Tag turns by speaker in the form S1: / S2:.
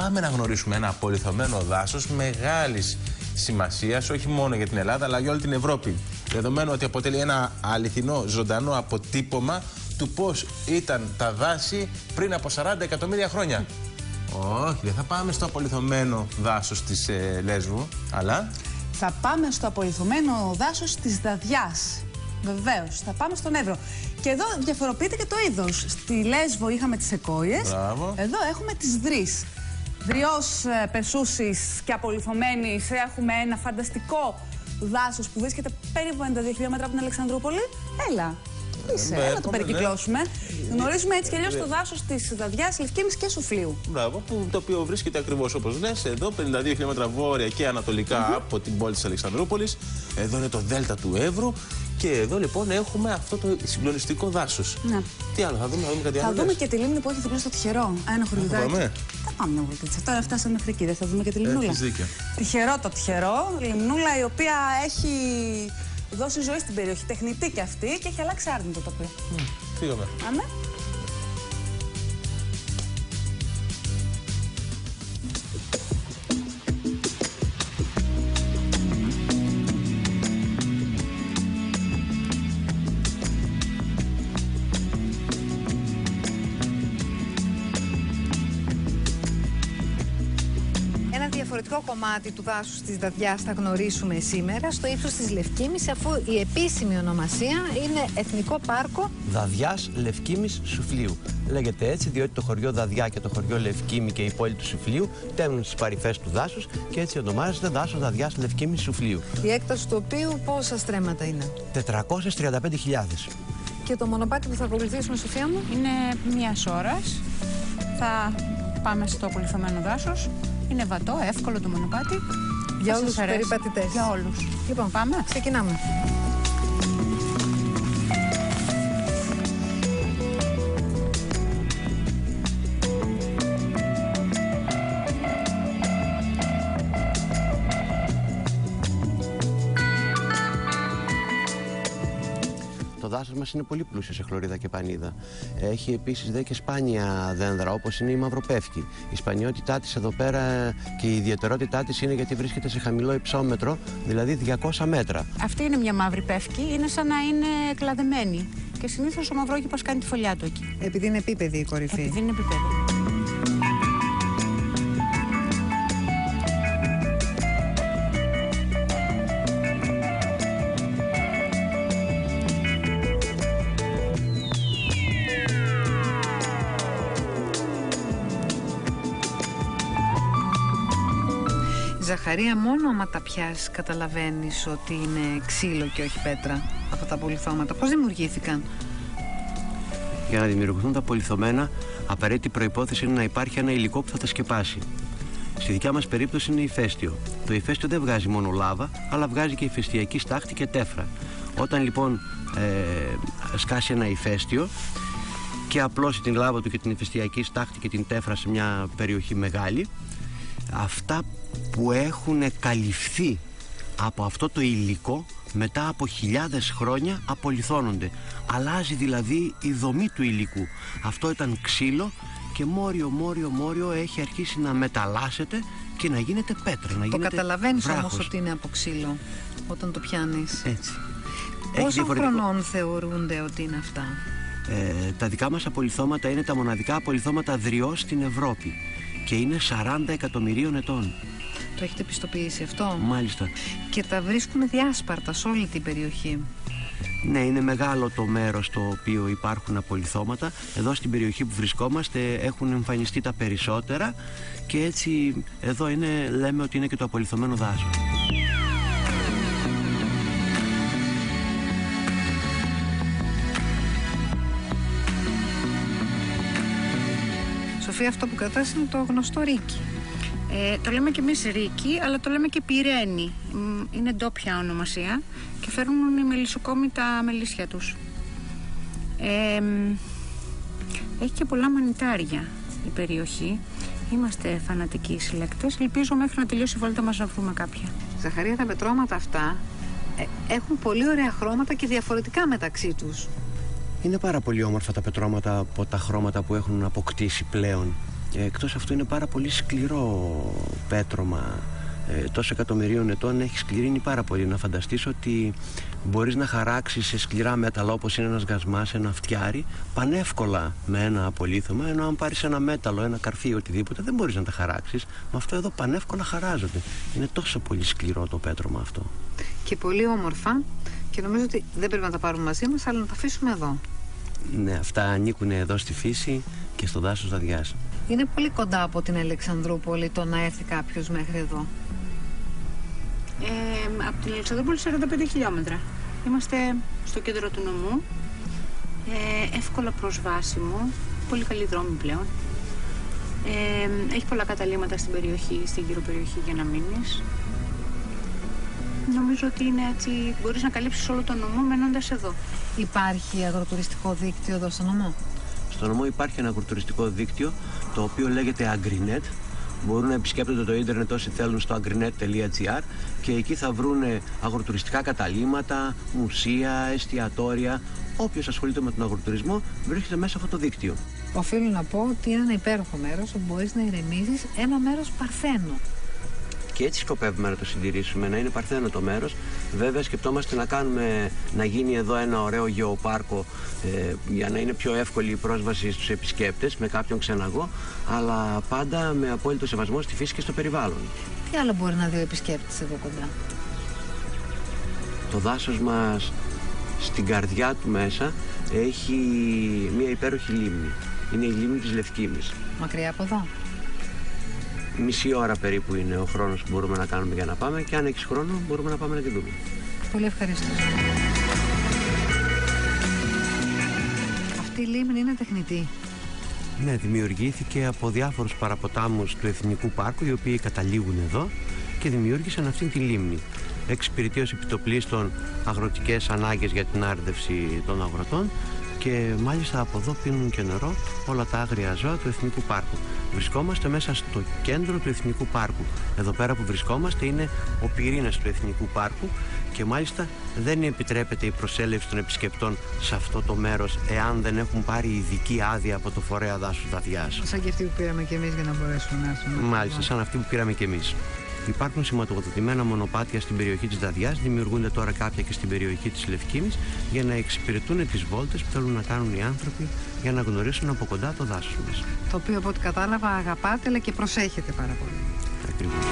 S1: πάμε να γνωρίσουμε ένα απολιθωμένο δάσος μεγάλης σημασίας, όχι μόνο για την Ελλάδα, αλλά για όλη την Ευρώπη. Δεδομένου ότι αποτελεί ένα αληθινό, ζωντανό αποτύπωμα του πώς ήταν τα δάση πριν από 40 εκατομμύρια χρόνια. Όχι, δεν θα πάμε στο απολιθωμένο δάσος της Λέσβου, αλλά...
S2: Θα πάμε στο απολιθωμένο δάσος της Δαδιάς. Βεβαίως, θα πάμε στον Εύρο. Και εδώ διαφοροποιείται και το είδος. Στη Λέσβο είχαμε τις Σεκόιες.
S1: Μπράβο.
S2: Εδώ έχουμε τις Δρύς. Δριός Περσούσης και απολιθωμένης έχουμε ένα φανταστικό δάσος που βρίσκεται περίπου 92 χιλιόμετρα από την Αλεξανδρούπολη. Έλα. Έλα να το περικυκλώσουμε. Γνωρίζουμε έτσι κι αλλιώς το δάσος της Δαδιάς, Λευκήμης και Σουφλίου.
S1: Μπράβο, το οποίο βρίσκεται ακριβώς όπως λες, εδώ 52 χιλιόμετρα βόρεια και ανατολικά από την πόλη της Αλεξανδρούπολης. Εδώ είναι το δέλτα του Εύρου. Και εδώ λοιπόν έχουμε αυτό το συγκλονιστικό δάσος. Ναι. Τι άλλο, θα δούμε κάτι άλλο.
S2: Θα δούμε και τη λίμνη που έχει διπλό στο Τυχερό. Ένα χορηγητάκι. Θα πάμε μια βολτίτσα. Τώρα φτάσαμε μέχρι εκεί, δεν θα δούμε και τη λιμνούλα.
S1: Έχεις δίκιο.
S2: Τυχερό το Τυχερό. Λιμνούλα η οποία έχει δώσει ζωή στην περιοχή. Τεχνητή κι αυτή και έχει αλλάξει άρνητο το τοπίο.
S1: Φύγαμε.
S2: Άμε.
S3: Διαφορετικό κομμάτι του δάσους της Δαδιάς θα γνωρίσουμε σήμερα στο ύψος της Λευκήμης, αφού η επίσημη ονομασία είναι Εθνικό Πάρκο
S4: Δαδιάς Λευκήμης Σουφλίου. Λέγεται έτσι διότι το χωριό Δαδιά και το χωριό Λευκήμη και η πόλη του Σουφλίου τέμνουν στις παρυφές του δάσους και έτσι ονομάζεται δάσος Δαδιάς Λευκήμης Σουφλίου.
S3: Η έκταση του οποίου πόσα στρέμματα είναι?
S4: 435.000.
S3: Και το μονοπάτι που θα ακολουθήσουμε, Σοφία μου?
S2: Είναι μιας ώρας. Θα πάμε στο απολιθωμένο δάσος. Είναι βατό, εύκολο το μονοπάτι.
S3: Για όλους τους περιπατητές.
S2: Για όλους.
S3: Λοιπόν,
S2: πάμε.
S3: Ξεκινάμε.
S4: Το δάσος μας είναι πολύ πλούσιο σε χλωρίδα και πανίδα. Έχει επίσης και σπάνια δένδρα, όπως είναι η μαυροπεύκη. Η σπανιότητά της εδώ πέρα και η ιδιαιτερότητά της είναι γιατί βρίσκεται σε χαμηλό υψόμετρο, δηλαδή 200 μέτρα.
S2: Αυτή είναι μια μαύρη πεύκη, είναι σαν να είναι κλαδεμένη. Και συνήθως ο μαυρόκηπος κάνει τη φωλιά του εκεί.
S3: Επειδή είναι επίπεδη η κορυφή.
S2: Επειδή είναι επίπεδη.
S3: Ζαχαρία, μόνο άμα τα πιάσεις καταλαβαίνεις ότι είναι ξύλο και όχι πέτρα αυτά τα απολιθώματα. Πώς δημιουργήθηκαν?
S4: Για να δημιουργηθούν τα απολιθωμένα, απαραίτητη προϋπόθεση είναι να υπάρχει ένα υλικό που θα τα σκεπάσει. Στη δικιά μας περίπτωση είναι ηφαίστειο. Το ηφαίστειο δεν βγάζει μόνο λάβα, αλλά βγάζει και ηφαιστειακή στάχτη και τέφρα. Όταν λοιπόν σκάσει ένα ηφαίστειο και απλώσει την λάβα του και την ηφαιστειακή στάχτη και την τέφρα σε μια περιοχή μεγάλη, αυτά που έχουν καλυφθεί από αυτό το υλικό μετά από χιλιάδες χρόνια απολιθώνονται. Αλλάζει δηλαδή η δομή του υλικού. Αυτό ήταν ξύλο και μόριο έχει αρχίσει να μεταλλάσσεται και να γίνεται πέτρα, να γίνεται
S3: καταλαβαίνεις
S4: βράχος.
S3: όμως ότι είναι από ξύλο όταν το πιάνεις.
S4: Έτσι.
S3: Πόσο χρονών θεωρούνται ότι είναι αυτά?
S4: Τα δικά μας απολιθώματα είναι τα μοναδικά απολιθώματα δριός στην Ευρώπη και είναι 40 εκατομμυρίων ετών.
S3: Το έχετε πιστοποιήσει αυτό?
S4: Μάλιστα.
S3: Και τα βρίσκουμε διάσπαρτα σε όλη την περιοχή.
S4: Ναι, είναι μεγάλο το μέρος στο οποίο υπάρχουν απολιθώματα. Εδώ στην περιοχή που βρισκόμαστε έχουν εμφανιστεί τα περισσότερα και έτσι εδώ λέμε ότι είναι και το απολιθωμένο δάσος.
S3: Σοφία, αυτό που κρατάς είναι το γνωστό ρίκι.
S2: Το λέμε και εμείς ρίκι, αλλά το λέμε και πυρένι. Είναι ντόπια ονομασία και φέρνουν οι μελισσοκόμοι τα μελίσια τους. Έχει και πολλά μανιτάρια η περιοχή. Είμαστε φανατικοί συλλέκτες. Ελπίζω μέχρι να τελειώσει η βόλτα μας να βρούμε κάποια.
S3: Ζαχαρία, τα πετρώματα αυτά έχουν πολύ ωραία χρώματα και διαφορετικά μεταξύ τους.
S4: Είναι πάρα πολύ όμορφα τα πετρώματα από τα χρώματα που έχουν αποκτήσει πλέον. Εκτός αυτού είναι πάρα πολύ σκληρό πέτρωμα. Τόσο εκατομμυρίων ετών έχει σκληρύνει πάρα πολύ. Να φανταστείς ότι μπορείς να χαράξεις σε σκληρά μέταλλα όπως είναι ένας γασμάς, ένα φτιάρι, πανεύκολα με ένα απολίθωμα, ενώ αν πάρεις ένα μέταλλο, ένα καρφί, οτιδήποτε, δεν μπορείς να τα χαράξεις. Με αυτό εδώ πανεύκολα χαράζονται. Είναι τόσο πολύ σκληρό το πέτρωμα αυτό.
S3: Και πολύ όμορφα, και νομίζω ότι δεν πρέπει να τα πάρουμε μαζί μας, αλλά να τα αφήσουμε εδώ.
S4: Ναι, αυτά ανήκουν εδώ στη φύση και στο δάσος Δαδιάς.
S3: Είναι πολύ κοντά από την Αλεξανδρούπολη το να έρθει κάποιος μέχρι εδώ.
S5: Από την Αλεξανδρούπολη 45 χιλιόμετρα. Είμαστε στο κέντρο του νομού, εύκολα προσβάσιμο, πολύ καλή δρόμη πλέον. Έχει πολλά καταλύματα στην περιοχή, στην γύρω περιοχή για να μείνεις. Νομίζω ότι είναι έτσι, μπορείς να καλύψεις όλο τον νομό μένοντας εδώ.
S3: Υπάρχει αγροτουριστικό δίκτυο εδώ στο νομό?
S4: Στο νομό υπάρχει ένα αγροτουριστικό δίκτυο, το οποίο λέγεται Agrinet. Μπορούν να επισκέπτονται το ίντερνετ όσοι θέλουν στο agrinet.gr και εκεί θα βρουν αγροτουριστικά καταλύματα, μουσεία, εστιατόρια. Όποιος ασχολείται με τον αγροτουρισμό βρίσκεται μέσα σε αυτό το δίκτυο.
S3: Οφείλω να πω ότι είναι ένα υπέροχο μέρος όπου μπορείς να ηρεμήσεις, ένα μέρος παρθένο.
S4: Και έτσι σκοπεύουμε να το συντηρήσουμε, να είναι παρθένο το μέρος. Βέβαια σκεπτόμαστε να γίνει εδώ ένα ωραίο γεωπάρκο για να είναι πιο εύκολη η πρόσβαση στους επισκέπτες με κάποιον ξεναγό, αλλά πάντα με απόλυτο σεβασμό στη φύση και στο περιβάλλον.
S3: Τι άλλο μπορεί να δει ο επισκέπτης εδώ κοντά?
S4: Το δάσος μας στην καρδιά του μέσα έχει μια υπέροχη λίμνη. Είναι η λίμνη της Λευκήμης.
S3: Μακριά από εδώ?
S4: Μισή ώρα περίπου είναι ο χρόνος που μπορούμε να κάνουμε για να πάμε και αν έχεις χρόνο μπορούμε να πάμε να τη δούμε.
S3: Πολύ ευχαριστώ. Αυτή η λίμνη είναι τεχνητή?
S4: Ναι, δημιουργήθηκε από διάφορους παραποτάμους του Εθνικού Πάρκου, οι οποίοι καταλήγουν εδώ και δημιούργησαν αυτή τη λίμνη. Εξυπηρετεί ως επιτοπλίστων αγροτικές ανάγκες για την άρδευση των αγροτών και μάλιστα από εδώ πίνουν και νερό όλα τα άγρια ζώα του Εθνικού Πάρκου. Βρισκόμαστε μέσα στο κέντρο του Εθνικού Πάρκου. Εδώ πέρα που βρισκόμαστε είναι ο πυρήνας του Εθνικού Πάρκου και μάλιστα δεν επιτρέπεται η προσέλευση των επισκεπτών σε αυτό το μέρος εάν δεν έχουν πάρει ειδική άδεια από το Φορέα Δάσους Δαδιάς.
S3: Σαν και αυτή που πήραμε και εμείς για να μπορέσουμε να έρθουμε.
S4: Μάλιστα, σαν αυτή που πήραμε και εμείς. Υπάρχουν σηματοδοτημένα μονοπάτια στην περιοχή της Δαδιάς, δημιουργούνται τώρα κάποια και στην περιοχή της Λευκήμης για να εξυπηρετούν τις βόλτες που θέλουν να κάνουν οι άνθρωποι για να γνωρίσουν από κοντά το δάσος μας.
S3: Το οποίο από ό,τι κατάλαβα αγαπάτε αλλά και προσέχετε πάρα πολύ.
S4: Ακριβώς.